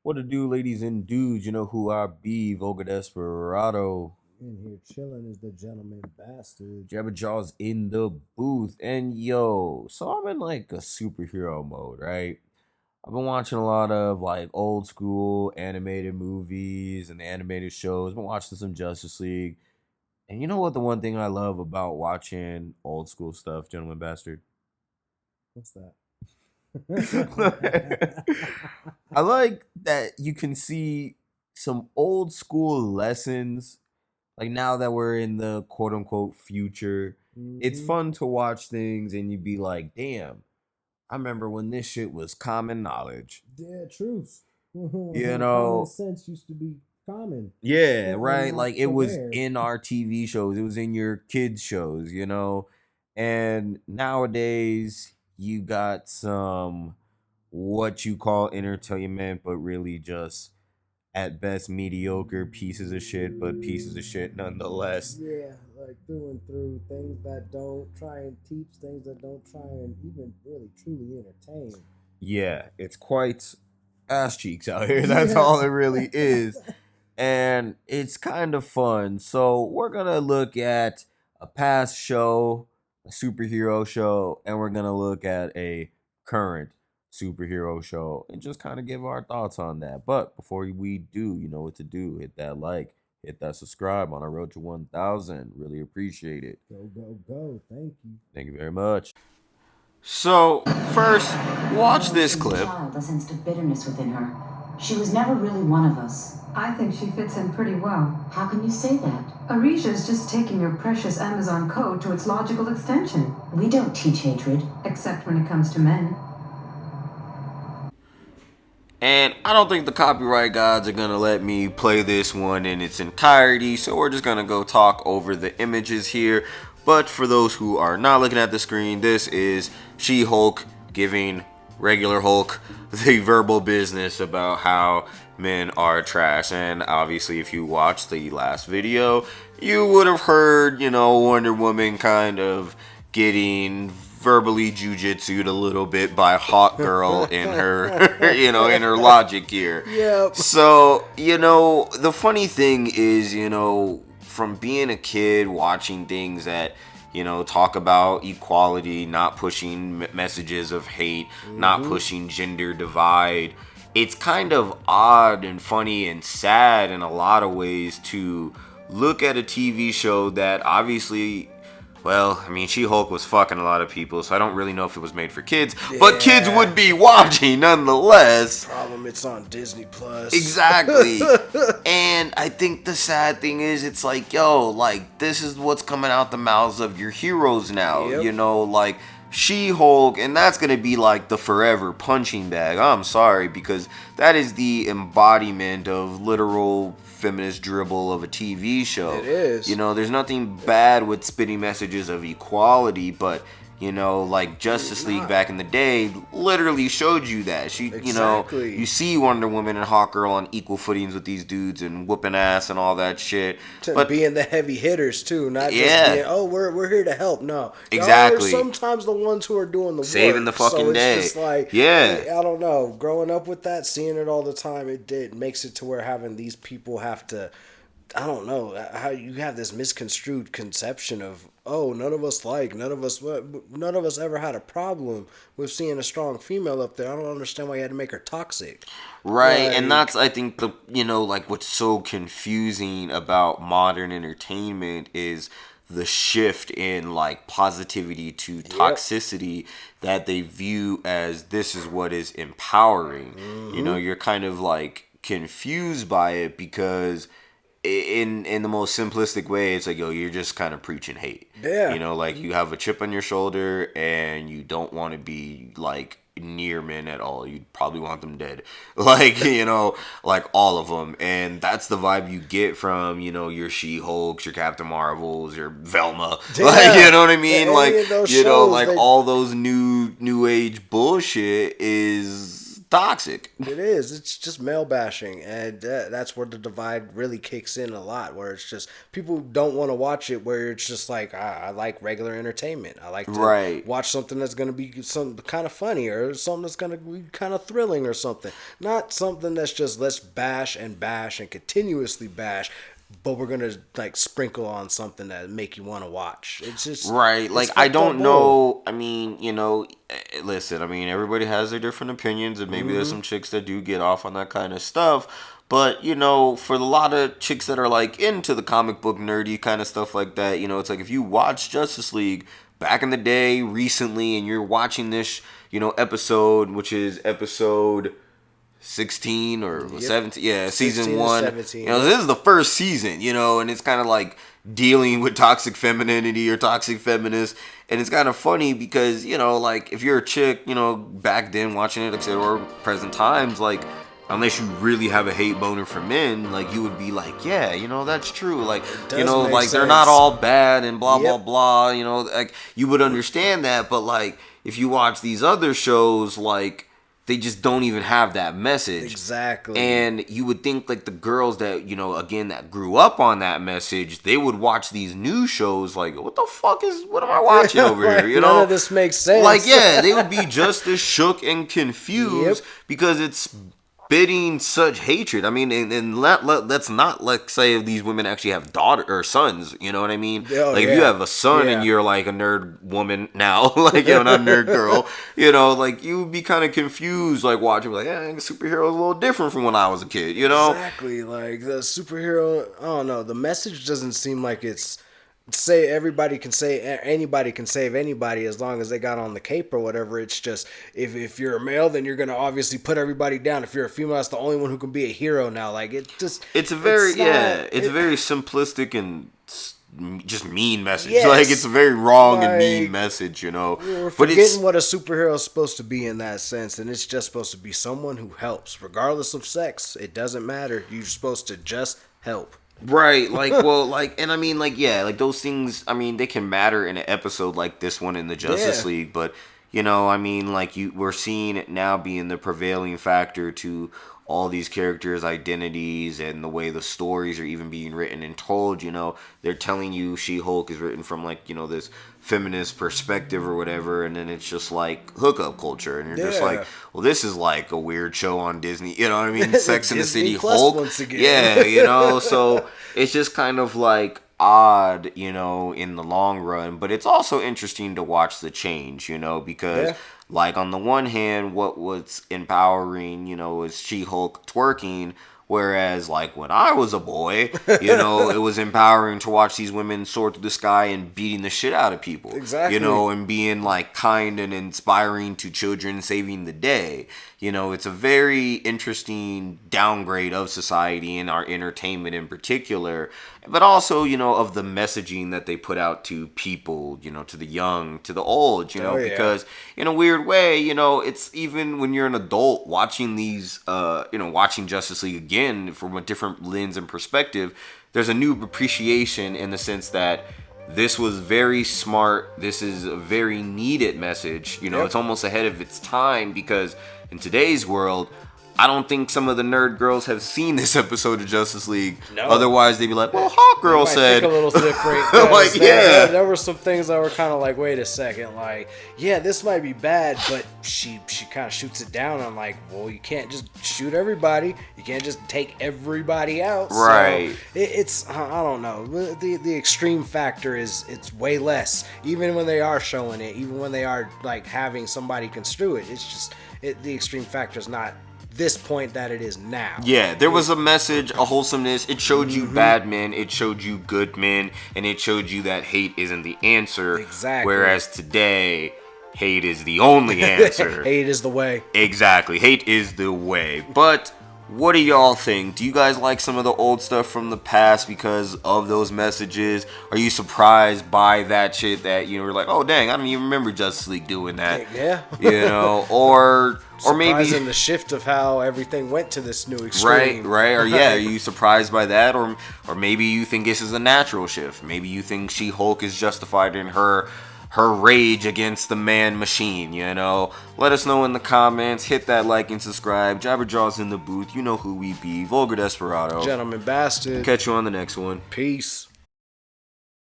What to do, ladies and dudes? You know who I be, Vulgar Desperado. In here chilling is the gentleman bastard. Jabba Jaws in the booth. And yo, so I'm in like a superhero mode, right? I've been watching a lot of like old school animated movies and animated shows. Been watching some Justice League. And you know what the one thing I love about watching old school stuff, gentleman bastard? What's that? I like that you can see some old school lessons. Like now that we're in the quote unquote future, it's hmm fun to watch things and you'd be like, damn, I remember when this shit was common knowledge. Yeah, truth. You When common know, sense used to be common yeah, and right. not Like it so was rare. in our TV shows, it was in your kids' shows. And nowadays, you got some what you call entertainment, but really just at best mediocre pieces of shit, but pieces of shit nonetheless. Yeah, like through and through, things that don't try and teach, things that don't try and even really truly entertain. Yeah, it's quite ass cheeks out here. That's Yeah. all it really is. And it's kind of fun. So we're gonna look at a past show, a superhero show, and we're gonna look at a current superhero show and just kind of give our thoughts on that. But before we do, you know what to do. Hit that like, hit that subscribe on our road to 1,000. Really appreciate it. Go, go, go. Thank you. Thank you very much. So, first, watch No, this she's a clip. child that sensed a bitterness within her. She was never really one of us. I think she fits in pretty well. How can you say that? Arisha's just taking your precious Amazon code to its logical extension, We don't teach hatred. except when it comes to men. And I don't think the copyright gods are gonna let me play this one in its entirety, so we're just gonna go talk over the images here. But for those who are not looking at the screen, this is She-Hulk giving regular Hulk the verbal business about how men are trash. And obviously, if you watched the last video, you would have heard, Wonder Woman kind of getting verbally jujitsu'd a little bit by Hawk Girl in her, in her logic here. Yep. So, the funny thing is, from being a kid watching things that, talk about equality, not pushing messages of hate, not pushing gender divide, it's kind of odd and funny and sad in a lot of ways to look at a TV show that obviously, well, I mean, She-Hulk was fucking a lot of people, so I don't really know if it was made for kids. But kids Yeah. would be watching nonetheless. Problem, it's on Disney Plus. Exactly. And I think the sad thing is, it's like, yo, like, this is what's coming out the mouths of your heroes now. Yep. Like She-Hulk, and that's going to be like the forever punching bag. I'm sorry, because that is the embodiment of literal feminist dribble of a TV show. It is. There's nothing bad with spitting messages of equality, but like Justice League back in the day literally showed you that. Exactly. You see Wonder Woman and Hawkgirl on equal footings with these dudes and whooping ass and all that shit. To being the heavy hitters too, not just Yeah. being, oh, we're here to help. No, Exactly. Y'all are sometimes the ones who are doing the Saving work. the fucking so it's day. Just like, Yeah. I don't know. Growing up with that, seeing it all the time, it makes it to where having these people have to. I don't know how you have this misconstrued conception of, oh, none of us ever had a problem with seeing a strong female up there. I don't understand why you had to make her toxic. Right, Like, and that's, I think, like what's so confusing about modern entertainment is the shift in like positivity to toxicity that they view as this is what is empowering. You're kind of like confused by it because in the most simplistic way, it's like, yo, you're just kind of preaching hate. Yeah. Like you have a chip on your shoulder and you don't want to be like near men at all. You probably want them dead. Like, like all of them. And that's the vibe you get from, your She-Hulks, your Captain Marvels, your Velma. Like, you know what I mean? Any Like, of those shows, like all those new age bullshit is toxic. It is. It's just male bashing, and that's where the divide really kicks in a lot. Where it's just people don't want to watch it. Where it's just like I like regular entertainment. I like to watch something that's going to be some kind of funny or something that's going to be kind of thrilling or something. Not something that's just let's bash and continuously bash. But we're gonna like sprinkle on something that make you want to watch. It's just right. Like I don't know. I mean, listen. I mean, everybody has their different opinions, and maybe there's some chicks that do get off on that kind of stuff. But for a lot of chicks that are like into the comic book nerdy kind of stuff like that, it's like if you watch Justice League back in the day, recently, and you're watching this, episode, which is episode 16 or 17, season 1. 17. This is the first season, and it's kind of like dealing with toxic femininity or toxic feminists, and it's kind of funny because like if you're a chick, back then watching it, like I said, or present times, like unless you really have a hate boner for men, like you would be like, yeah, that's true, like like sense. They're not all bad and blah blah blah, like you would understand that, but like if you watch these other shows, like they just don't even have that message. Exactly. And you would think like the girls that, again, that grew up on that message, they would watch these new shows like, what am I watching over here? None of this makes sense. Like, yeah, they would be just as shook and confused because it's bidding such hatred. I mean, and let's not say if these women actually have daughters or sons, you know what I mean? If you have a son and you're like a nerd woman now, like not a nerd girl, like you would be kind of confused, like watching like, superhero is a little different from when I was a kid, Exactly. Like the superhero, I don't know, the message doesn't seem like it's anybody can save anybody as long as they got on the cape or whatever. It's just if you're a male, then you're gonna obviously put everybody down. If you're a female, that's the only one who can be a hero now. Like it's a very simplistic and just mean message. Yes. Like it's a very wrong and mean message, We're forgetting what a superhero is supposed to be in that sense, and it's just supposed to be someone who helps, regardless of sex. It doesn't matter. You're supposed to just help. Right, like, well, like, and I mean, like, yeah, like, those things, I mean, they can matter in an episode like this one in the Justice League, but, I mean, like, we're seeing it now being the prevailing factor to all these characters' identities and the way the stories are even being written and told, they're telling you She-Hulk is written from, like, this feminist perspective or whatever, and then it's just like hookup culture, and you're just like, well, this is like a weird show on Disney, you know what I mean? Sex and the City Hulk, once again. Yeah, so it's just kind of like odd, in the long run, but it's also interesting to watch the change, because like on the one hand, what was empowering, is She-Hulk twerking. Whereas, like, when I was a boy, it was empowering to watch these women soar through the sky and beating the shit out of people. Exactly. And being, like, kind and inspiring to children, saving the day. It's a very interesting downgrade of society and our entertainment in particular. But also, of the messaging that they put out to people, to the young, to the old, because in a weird way, it's even when you're an adult watching these, watching Justice League again from a different lens and perspective, there's a new appreciation in the sense that this was very smart. This is a very needed message. It's almost ahead of its time because in today's world, I don't think some of the nerd girls have seen this episode of Justice League. No. Otherwise, they'd be like, well, Hawkgirl said. Think a little different. Like, there were some things that were kind of like, wait a second. Like, yeah, this might be bad, but she kind of shoots it down. I'm like, well, you can't just shoot everybody. You can't just take everybody out. Right. So it's, I don't know. The extreme factor is, it's way less. Even when they are showing it, even when they are, like, having somebody construe it, it's just, the extreme factor is not this point that it is now. Yeah, there was a message, a wholesomeness. It showed you bad men, it showed you good men, and it showed you that hate isn't the answer. Exactly. Whereas today, hate is the only answer. Hate is the way. Exactly. Hate is the way. But what do y'all think? Do you guys like some of the old stuff from the past because of those messages? Are you surprised by that shit that you were like, oh dang, I don't even remember Justice League doing that? Yeah. Or maybe the shift of how everything went to this new extreme. Right. Or are you surprised by that? Or maybe you think this is a natural shift. Maybe you think She-Hulk is justified in her her rage against the man machine, you know? Let us know in the comments. Hit that like and subscribe. Jabberjaw's in the booth. You know who we be. Vulgar Desperado. Gentleman Bastard. Catch you on the next one. Peace.